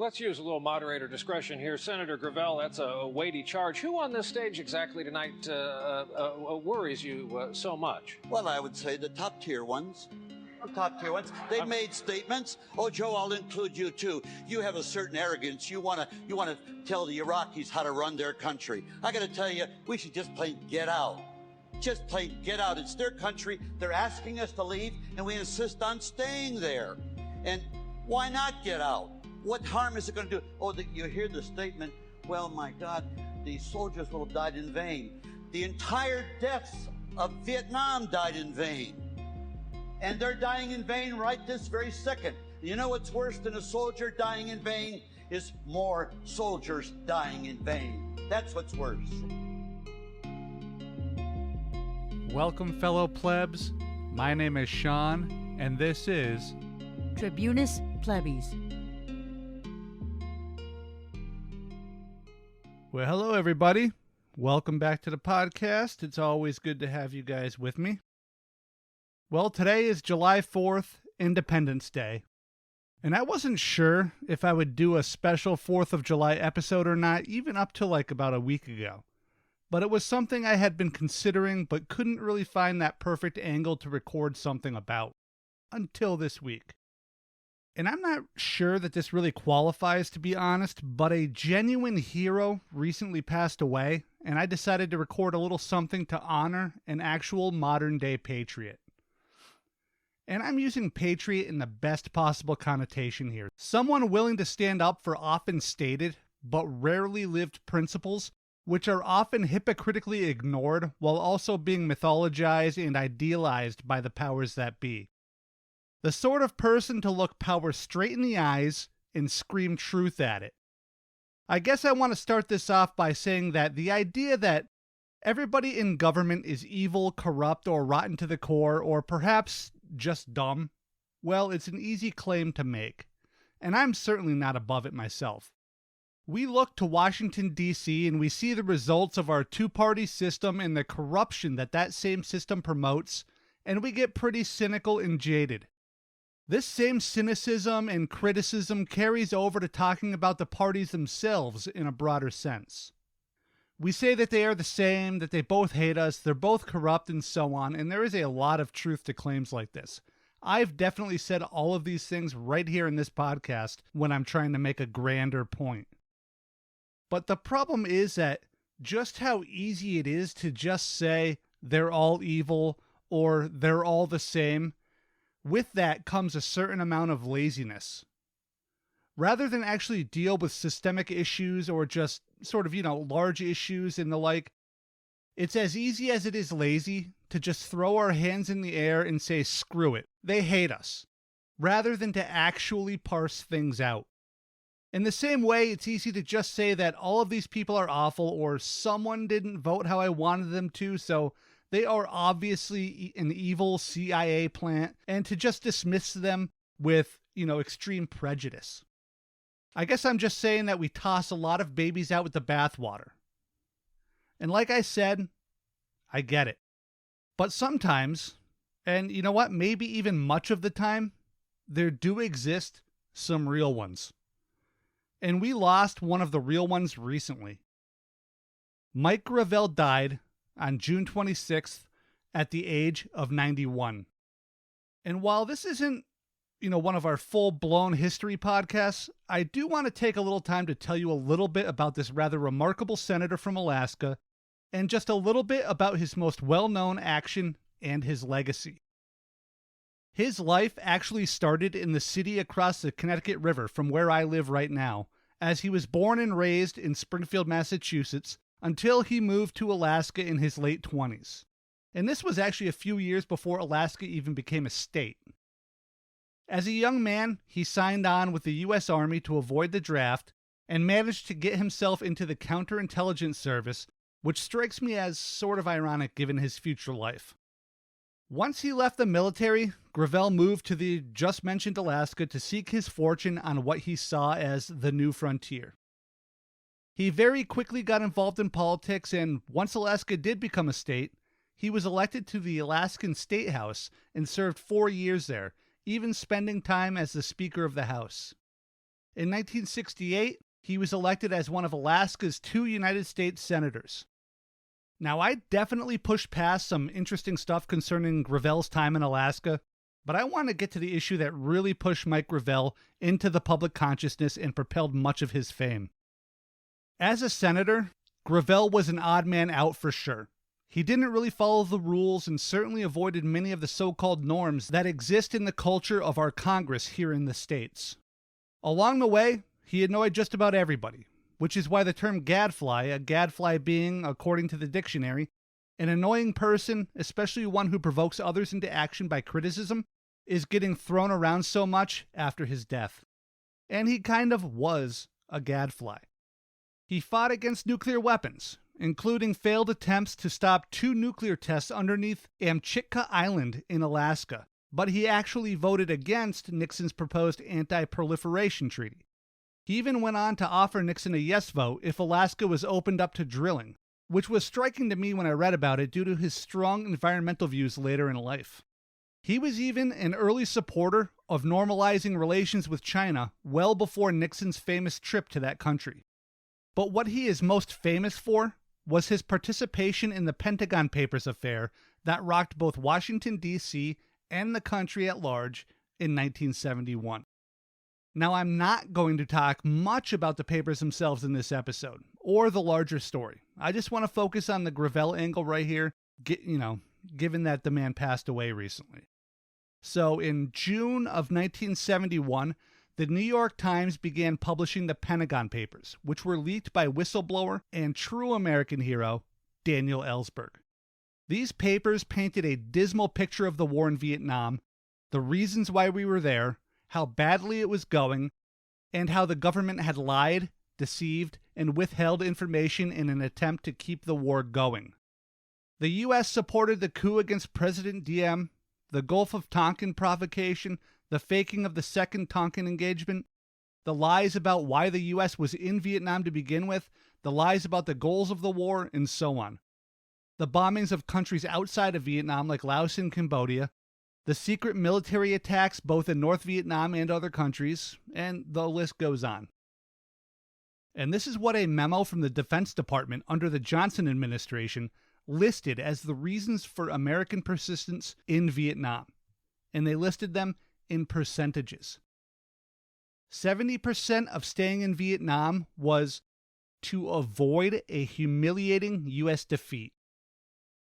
Let's use a little moderator discretion here. Senator Gravel, that's a weighty charge. Who on this stage exactly tonight worries you so much? Well, I would say the top-tier ones. They've made statements. Oh, Joe, I'll include you too. You have a certain arrogance. You want to tell the Iraqis how to run their country. I got to tell you, we should just plain get out. Just plain get out. It's their country. They're asking us to leave, and we insist on staying there. And why not get out? What harm is it going to do? Oh, you hear the statement, well, my God, these soldiers will have died in vain. The entire deaths of Vietnam died in vain. And they're dying in vain right this very second. You know what's worse than a soldier dying in vain? Is more soldiers dying in vain. That's what's worse. Welcome, fellow plebs. My name is Sean, and this is Tribunus Plebis. Well, hello, everybody. Welcome back to the podcast. It's always good to have you guys with me. Well, today is July 4th, Independence Day. And I wasn't sure if I would do a special 4th of July episode or not, even up to about a week ago. But it was something I had been considering, but couldn't really find that perfect angle to record something about. Until this week. And I'm not sure that this really qualifies, to be honest, but a genuine hero recently passed away, and I decided to record a little something to honor an actual modern-day patriot. And I'm using patriot in the best possible connotation here. Someone willing to stand up for often stated, but rarely lived principles, which are often hypocritically ignored while also being mythologized and idealized by the powers that be. The sort of person to look power straight in the eyes and scream truth at it. I guess I want to start this off by saying that the idea that everybody in government is evil, corrupt, or rotten to the core, or perhaps just dumb, well, it's an easy claim to make, and I'm certainly not above it myself. We look to Washington, D.C., and we see the results of our two-party system and the corruption that same system promotes, and we get pretty cynical and jaded. This same cynicism and criticism carries over to talking about the parties themselves in a broader sense. We say that they are the same, that they both hate us, they're both corrupt, and so on, and there is a lot of truth to claims like this. I've definitely said all of these things right here in this podcast when I'm trying to make a grander point. But the problem is that just how easy it is to just say they're all evil or they're all the same, with that comes a certain amount of laziness. Rather than actually deal with systemic issues or just sort of, large issues and the like, it's as easy as it is lazy to just throw our hands in the air and say, screw it, they hate us, rather than to actually parse things out. In the same way, it's easy to just say that all of these people are awful or someone didn't vote how I wanted them to, so they are obviously an evil CIA plant, and to just dismiss them with, extreme prejudice. I guess I'm just saying that we toss a lot of babies out with the bathwater. And like I said, I get it. But sometimes, and you know what, maybe even much of the time, there do exist some real ones. And we lost one of the real ones recently. Mike Gravel died on June 26th at the age of 91. And while this isn't, one of our full-blown history podcasts, I do want to take a little time to tell you a little bit about this rather remarkable senator from Alaska, and just a little bit about his most well-known action and his legacy. His life actually started in the city across the Connecticut River from where I live right now, as he was born and raised in Springfield, Massachusetts, until he moved to Alaska in his late 20s. And this was actually a few years before Alaska even became a state. As a young man, he signed on with the U.S. Army to avoid the draft and managed to get himself into the counterintelligence service, which strikes me as sort of ironic given his future life. Once he left the military, Gravel moved to the just mentioned Alaska to seek his fortune on what he saw as the new frontier. He very quickly got involved in politics, and once Alaska did become a state, he was elected to the Alaskan State House and served 4 years there, even spending time as the Speaker of the House. In 1968, he was elected as one of Alaska's 2 United States senators. Now, I definitely pushed past some interesting stuff concerning Gravel's time in Alaska, but I want to get to the issue that really pushed Mike Gravel into the public consciousness and propelled much of his fame. As a senator, Gravel was an odd man out for sure. He didn't really follow the rules and certainly avoided many of the so-called norms that exist in the culture of our Congress here in the States. Along the way, he annoyed just about everybody, which is why the term gadfly, a gadfly being, according to the dictionary, an annoying person, especially one who provokes others into action by criticism, is getting thrown around so much after his death. And he kind of was a gadfly. He fought against nuclear weapons, including failed attempts to stop 2 nuclear tests underneath Amchitka Island in Alaska, but he actually voted against Nixon's proposed anti-proliferation treaty. He even went on to offer Nixon a yes vote if Alaska was opened up to drilling, which was striking to me when I read about it due to his strong environmental views later in life. He was even an early supporter of normalizing relations with China well before Nixon's famous trip to that country. But what he is most famous for was his participation in the Pentagon Papers affair that rocked both Washington, D.C. and the country at large in 1971. Now, I'm not going to talk much about the papers themselves in this episode, or the larger story. I just want to focus on the Gravel angle right here, given that the man passed away recently. So, in June of 1971, the New York Times began publishing the Pentagon Papers, which were leaked by whistleblower and true American hero Daniel Ellsberg. These papers painted a dismal picture of the war in Vietnam, the reasons why we were there, how badly it was going, and how the government had lied, deceived, and withheld information in an attempt to keep the war going. The U.S. supported the coup against President Diem, the Gulf of Tonkin provocation, the faking of the second Tonkin engagement, the lies about why the U.S. was in Vietnam to begin with, the lies about the goals of the war, and so on. The bombings of countries outside of Vietnam like Laos and Cambodia, the secret military attacks both in North Vietnam and other countries, and the list goes on. And this is what a memo from the Defense Department under the Johnson administration listed as the reasons for American persistence in Vietnam. And they listed them in percentages. 70% of staying in Vietnam was to avoid a humiliating U.S. defeat.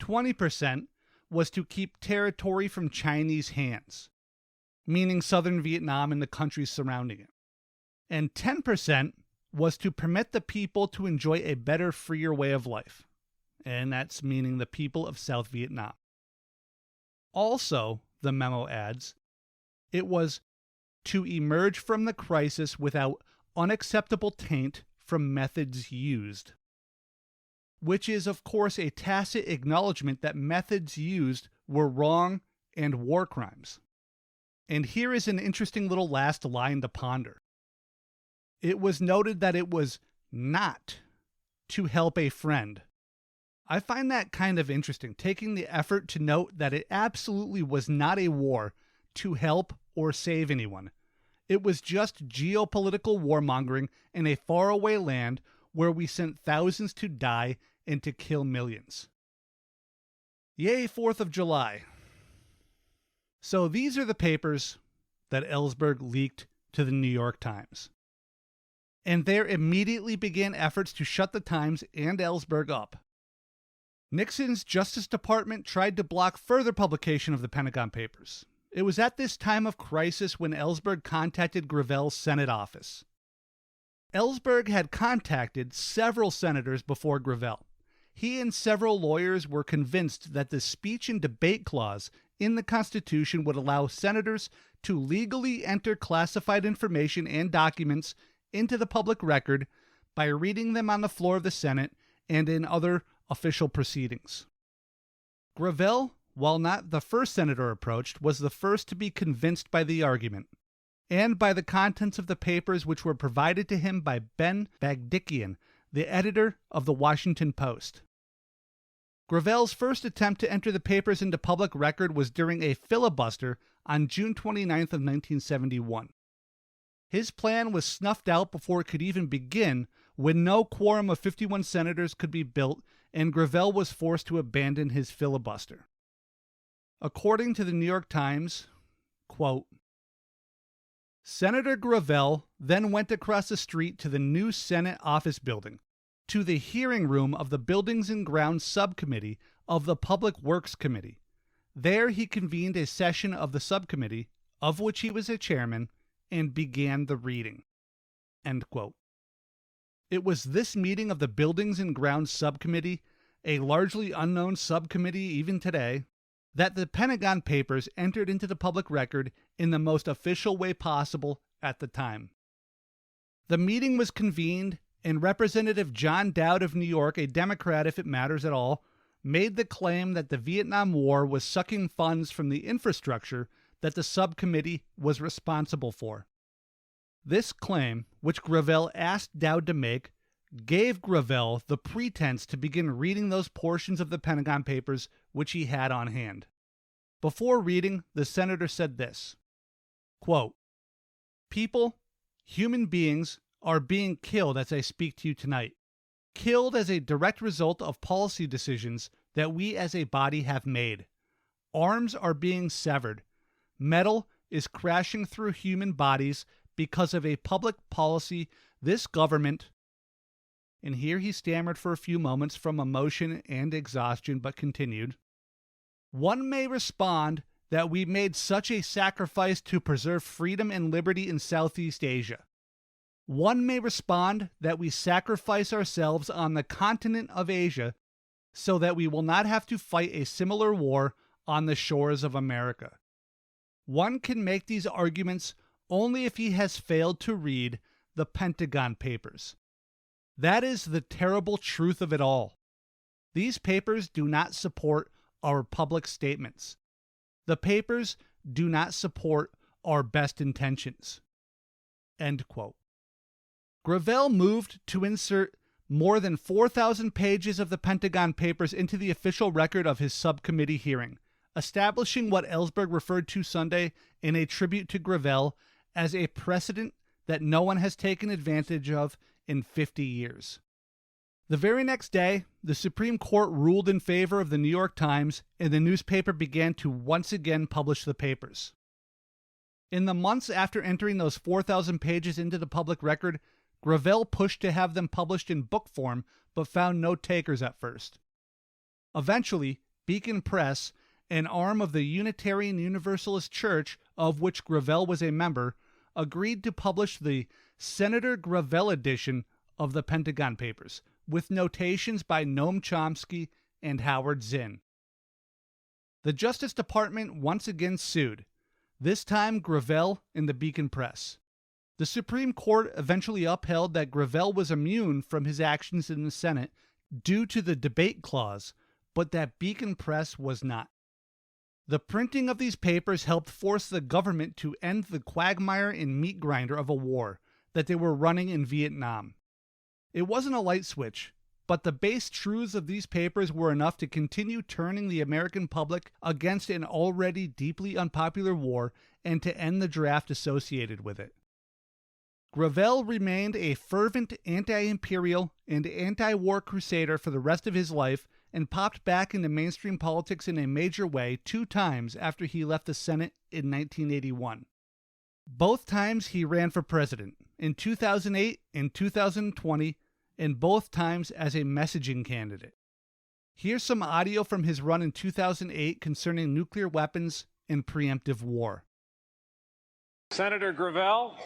20% was to keep territory from Chinese hands, meaning southern Vietnam and the countries surrounding it. And 10% was to permit the people to enjoy a better, freer way of life. And that's meaning the people of South Vietnam. Also, the memo adds, it was to emerge from the crisis without unacceptable taint from methods used. Which is, of course, a tacit acknowledgement that methods used were wrong and war crimes. And here is an interesting little last line to ponder. It was noted that it was not to help a friend. I find that kind of interesting, taking the effort to note that it absolutely was not a war to help or save anyone. It was just geopolitical warmongering in a faraway land where we sent thousands to die and to kill millions. Yay, 4th of July. So these are the papers that Ellsberg leaked to the New York Times. And there immediately began efforts to shut the Times and Ellsberg up. Nixon's Justice Department tried to block further publication of the Pentagon Papers. It was at this time of crisis when Ellsberg contacted Gravel's Senate office. Ellsberg had contacted several senators before Gravel. He and several lawyers were convinced that the speech and debate clause in the Constitution would allow senators to legally enter classified information and documents into the public record by reading them on the floor of the Senate and in other official proceedings. Gravel, while not the first senator approached, was the first to be convinced by the argument, and by the contents of the papers which were provided to him by Ben Bagdikian, the editor of the Washington Post. Gravel's first attempt to enter the papers into public record was during a filibuster on June 29th of 1971. His plan was snuffed out before it could even begin, when no quorum of 51 senators could be built and Gravel was forced to abandon his filibuster. According to the New York Times, quote, Senator Gravel then went across the street to the new Senate office building, to the hearing room of the Buildings and Grounds Subcommittee of the Public Works Committee. There he convened a session of the subcommittee, of which he was a chairman, and began the reading. End quote. It was this meeting of the Buildings and Grounds Subcommittee, a largely unknown subcommittee even today, that the Pentagon Papers entered into the public record in the most official way possible at the time. The meeting was convened, and Representative John Dowd of New York, a Democrat if it matters at all, made the claim that the Vietnam War was sucking funds from the infrastructure that the subcommittee was responsible for. This claim, which Gravel asked Dowd to make, gave Gravel the pretense to begin reading those portions of the Pentagon Papers which he had on hand. Before reading, the senator said this, quote, People, human beings, are being killed as I speak to you tonight. Killed as a direct result of policy decisions that we as a body have made. Arms are being severed. Metal is crashing through human bodies because of a public policy this government, and here he stammered for a few moments from emotion and exhaustion, but continued, One may respond that we made such a sacrifice to preserve freedom and liberty in Southeast Asia. One may respond that we sacrifice ourselves on the continent of Asia so that we will not have to fight a similar war on the shores of America. One can make these arguments only if he has failed to read the Pentagon Papers. That is the terrible truth of it all. These papers do not support our public statements. The papers do not support our best intentions. End quote. Gravel moved to insert more than 4,000 pages of the Pentagon Papers into the official record of his subcommittee hearing, establishing what Ellsberg referred to Sunday in a tribute to Gravel as a precedent that no one has taken advantage of in 50 years. The very next day, the Supreme Court ruled in favor of the New York Times, and the newspaper began to once again publish the papers. In the months after entering those 4,000 pages into the public record, Gravel pushed to have them published in book form, but found no takers at first. Eventually, Beacon Press, an arm of the Unitarian Universalist Church, of which Gravel was a member, agreed to publish the Senator Gravel edition of the Pentagon Papers, with notations by Noam Chomsky and Howard Zinn. The Justice Department once again sued, this time Gravel and the Beacon Press. The Supreme Court eventually upheld that Gravel was immune from his actions in the Senate due to the debate clause, but that Beacon Press was not. The printing of these papers helped force the government to end the quagmire and meat grinder of a war that they were running in Vietnam. It wasn't a light switch, but the base truths of these papers were enough to continue turning the American public against an already deeply unpopular war and to end the draft associated with it. Gravel remained a fervent anti-imperial and anti-war crusader for the rest of his life and popped back into mainstream politics in a major way 2 times after he left the Senate in 1981. Both times he ran for president, in 2008 and 2020, and both times as a messaging candidate. Here's some audio from his run in 2008 concerning nuclear weapons and preemptive war. Senator Gravel,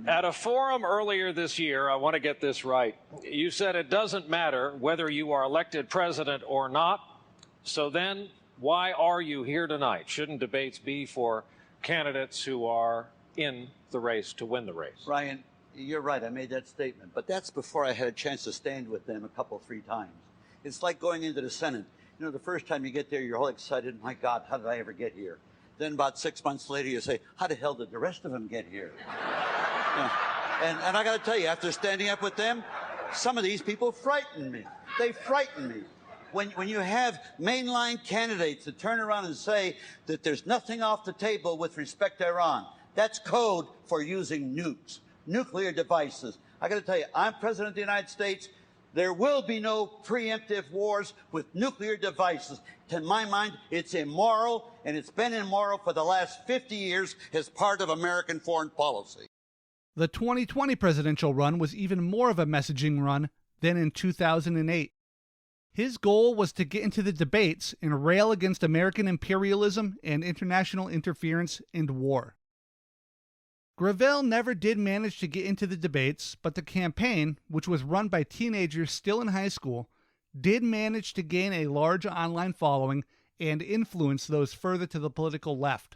at a forum earlier this year, I want to get this right, you said it doesn't matter whether you are elected president or not, so then why are you here tonight? Shouldn't debates be for candidates who are in the race to win the race? Ryan, you're right, I made that statement, but that's before I had a chance to stand with them 3 times. It's like going into the Senate. You know, the first time you get there, you're all excited, my God, how did I ever get here? Then about 6 months later, you say, how the hell did the rest of them get here? And I got to tell you, after standing up with them, some of these people frighten me. They frighten me. When you have mainline candidates that turn around and say that there's nothing off the table with respect to Iran, That's code for using nukes, nuclear devices. I got to tell you, I'm President of the United States. There will be no preemptive wars with nuclear devices. To my mind, it's immoral, and it's been immoral for the last 50 years as part of American foreign policy. The 2020 presidential run was even more of a messaging run than in 2008. His goal was to get into the debates and rail against American imperialism and international interference and war. Gravel never did manage to get into the debates, but the campaign, which was run by teenagers still in high school, did manage to gain a large online following and influence those further to the political left.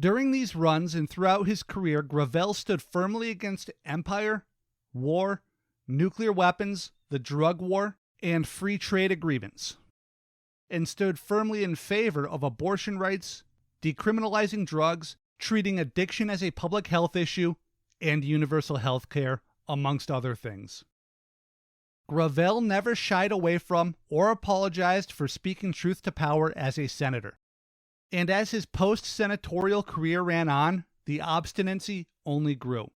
During these runs and throughout his career, Gravel stood firmly against empire, war, nuclear weapons, the drug war, and free trade agreements, and stood firmly in favor of abortion rights, decriminalizing drugs, treating addiction as a public health issue, and universal health care, amongst other things. Gravel never shied away from or apologized for speaking truth to power as a senator. And as his post-senatorial career ran on, the obstinacy only grew.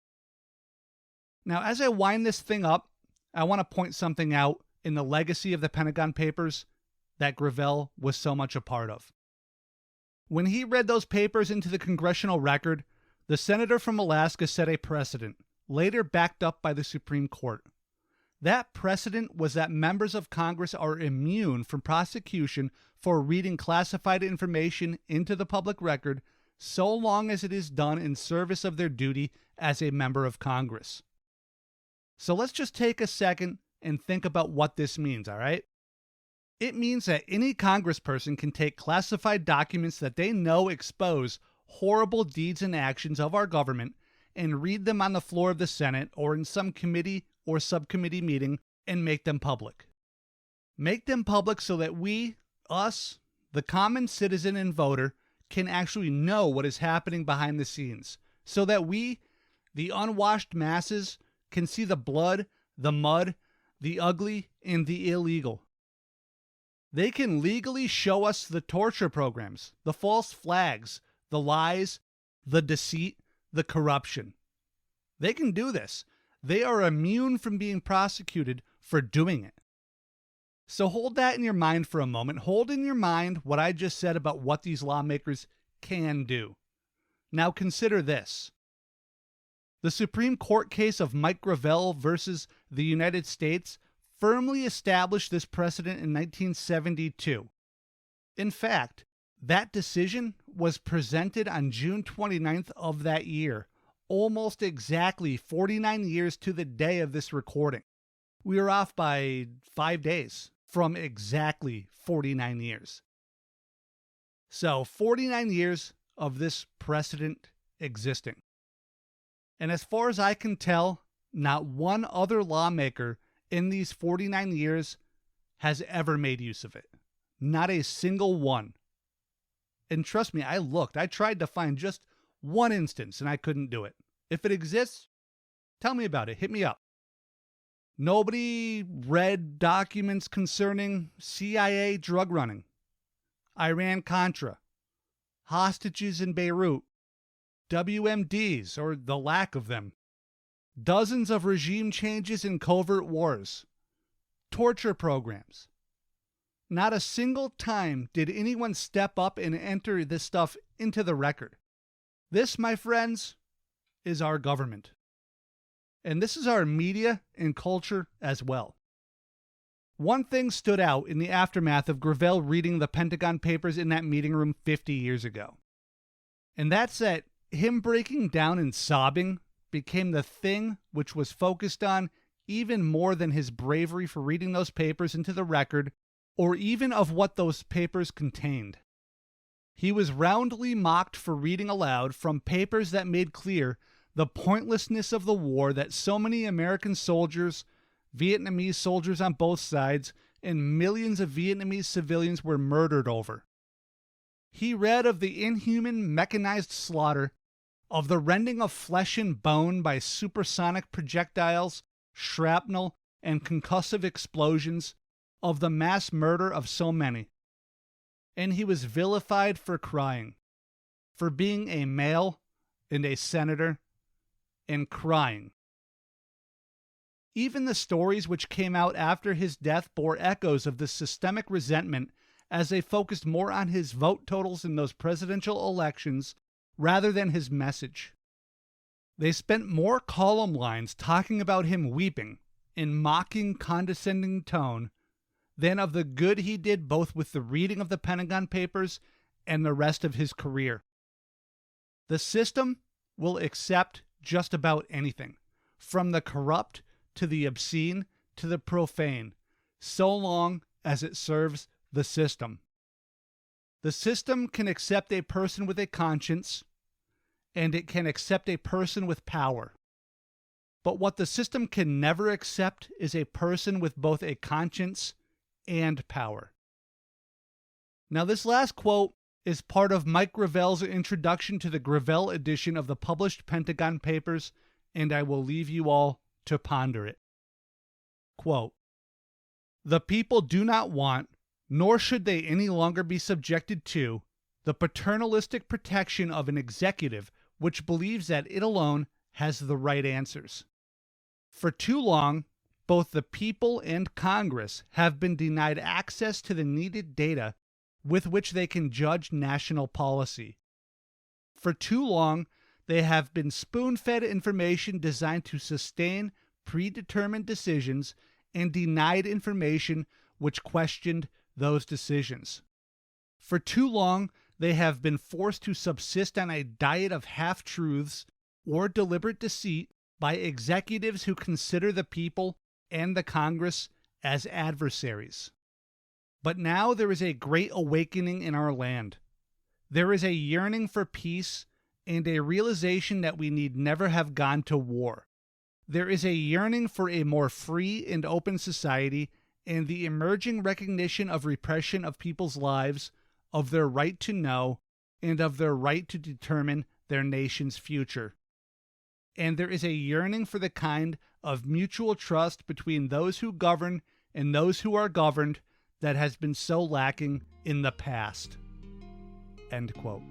Now, as I wind this thing up, I want to point something out in the legacy of the Pentagon Papers that Gravel was so much a part of. When he read those papers into the congressional record, the senator from Alaska set a precedent, later backed up by the Supreme Court. That precedent was that members of Congress are immune from prosecution for reading classified information into the public record so long as it is done in service of their duty as a member of Congress. So let's just take a second and think about what this means, all right? It means that any congressperson can take classified documents that they know expose horrible deeds and actions of our government and read them on the floor of the Senate or in some committee or subcommittee meeting and make them public. Make them public so that we, us, the common citizen and voter, can actually know what is happening behind the scenes, so that we, the unwashed masses, can see the blood, the mud, the ugly, and the illegal. They can legally show us the torture programs, the false flags, the lies, the deceit, the corruption. They can do this. They are immune from being prosecuted for doing it. So hold that in your mind for a moment. Hold in your mind what I just said about what these lawmakers can do. Now consider this. The Supreme Court case of Mike Gravel versus the United States firmly established this precedent in 1972. In fact, that decision was presented on June 29th of that year, almost exactly 49 years to the day of this recording. We are off by 5 days from exactly 49 years. So 49 years of this precedent existing. And as far as I can tell, not one other lawmaker in these 49 years has ever made use of it. Not a single one. And trust me, I tried to find just one instance and I couldn't do it. If it exists, tell me about it. Hit me up. Nobody read documents concerning CIA drug running, Iran-Contra, hostages in Beirut, WMDs, or the lack of them, dozens of regime changes and covert wars, torture programs. Not a single time did anyone step up and enter this stuff into the record. This, my friends, is our government. And this is our media and culture as well. One thing stood out in the aftermath of Gravel reading the Pentagon Papers in that meeting room 50 years ago. And that's that him breaking down and sobbing became the thing which was focused on even more than his bravery for reading those papers into the record, or even of what those papers contained. He was roundly mocked for reading aloud from papers that made clear the pointlessness of the war that so many American soldiers, Vietnamese soldiers on both sides, and millions of Vietnamese civilians were murdered over. He read of the inhuman mechanized slaughter, of the rending of flesh and bone by supersonic projectiles, shrapnel, and concussive explosions, of the mass murder of so many. And he was vilified for crying, for being a male, and a senator and crying. Even the stories which came out after his death bore echoes of this systemic resentment as they focused more on his vote totals in those presidential elections rather than his message. They spent more column lines talking about him weeping in mocking, condescending tone than of the good he did both with the reading of the Pentagon Papers and the rest of his career. The system will accept just about anything, from the corrupt to the obscene to the profane, so long as it serves the system. The system can accept a person with a conscience, and it can accept a person with power. But what the system can never accept is a person with both a conscience and power. Now, this last quote is part of Mike Gravel's introduction to the Gravel edition of the published Pentagon Papers, and I will leave you all to ponder it. Quote, "The people do not want, nor should they any longer be subjected to, the paternalistic protection of an executive which believes that it alone has the right answers. For too long, both the people and Congress have been denied access to the needed data with which they can judge national policy. For too long, they have been spoon-fed information designed to sustain predetermined decisions and denied information which questioned those decisions. For too long, they have been forced to subsist on a diet of half-truths or deliberate deceit by executives who consider the people and the Congress as adversaries. But now there is a great awakening in our land. There is a yearning for peace and a realization that we need never have gone to war. There is a yearning for a more free and open society and the emerging recognition of repression of people's lives, of their right to know, and of their right to determine their nation's future. And there is a yearning for the kind of mutual trust between those who govern and those who are governed that has been so lacking in the past." End quote.